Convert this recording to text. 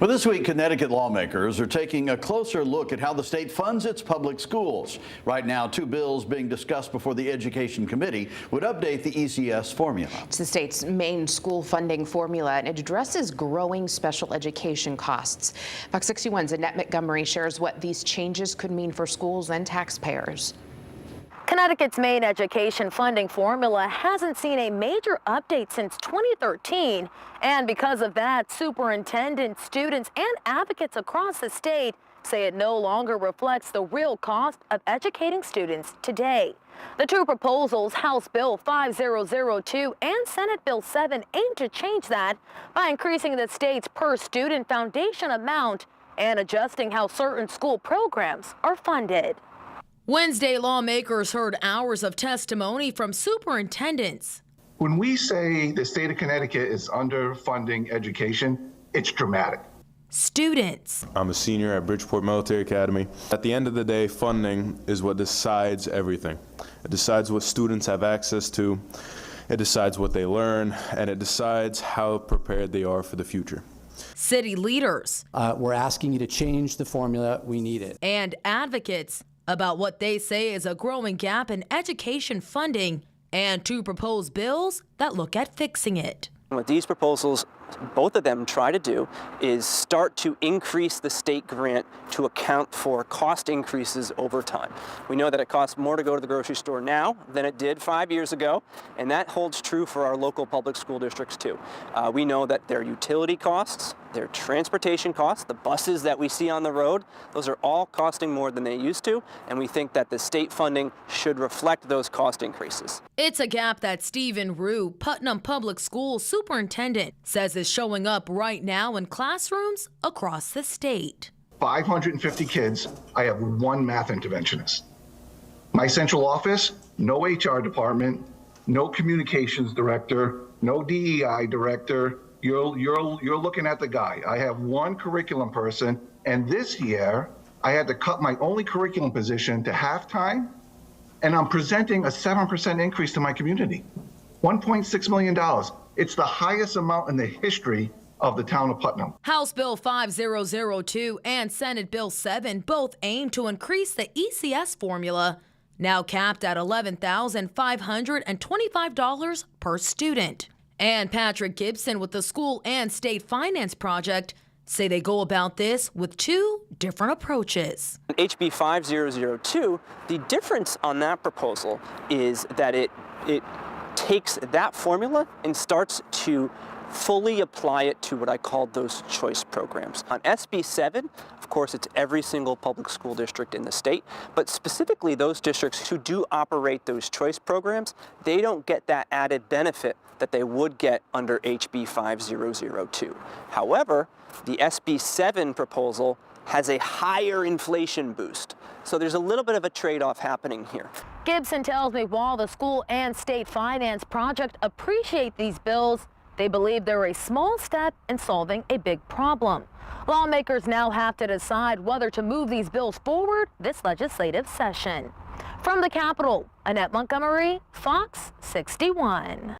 Well, this week, Connecticut lawmakers are taking a closer look at how the state funds its public schools. Right now, two bills being discussed before the Education Committee would update the ECS formula. It's the state's main school funding formula, and it addresses growing special education costs. Fox 61's Annette Montgomery shares what these changes could mean for schools and taxpayers. Connecticut's main education funding formula hasn't seen a major update since 2013, and because of that, superintendents, students, and advocates across the state say it no longer reflects the real cost of educating students today. The two proposals, House Bill 5002 and Senate Bill 7, aim to change that by increasing the state's per-student foundation amount and adjusting how certain school programs are funded. Wednesday, lawmakers heard hours of testimony from superintendents. When we say the state of Connecticut is underfunding education, it's dramatic. Students. I'm a senior at Bridgeport Military Academy. At the end of the day, funding is what decides everything. It decides what students have access to, it decides what they learn, and it decides how prepared they are for the future. City leaders. We're asking you to change the formula. We need it. And advocates about what they say is a growing gap in education funding and two proposed bills that look at fixing it. What these proposals, both of them try to do, is start to increase the state grant to account for cost increases over time. We know that it costs more to go to the grocery store now than it did 5 years ago, and that holds true for our local public school districts too. We know that their utility costs, their transportation costs, the buses that we see on the road, those are all costing more than they used to, and we think that the state funding should reflect those cost increases. It's a gap that Stephen Rue, Putnam Public Schools superintendent, says is showing up right now in classrooms across the state. 550 kids, I have one math interventionist. My central office, no HR department, no communications director, no DEI director. You're looking at the guy. I have one curriculum person, and this year I had to cut my only curriculum position to half-time, and I'm presenting a 7% increase to my community. $1.6 million. It's the highest amount in the history of the town of Putnam. House Bill 5002 and Senate Bill 7 both aim to increase the ECS formula, now capped at $11,525 per student. And Patrick Gibson with the School and State Finance Project say they go about this with two different approaches. HB 5002, the difference on that proposal is that it takes that formula and starts to fully apply it to what I called those choice programs. On SB 7, of course, it's every single public school district in the state, but specifically those districts who do operate those choice programs, they don't get that added benefit that they would get under HB 5002. However, the SB 7 proposal has a higher inflation boost. So there's a little bit of a trade-off happening here. Gibson tells me while the School and State Finance Project appreciate these bills, they believe they're a small step in solving a big problem. Lawmakers now have to decide whether to move these bills forward this legislative session. From the Capitol, Annette Montgomery, Fox 61.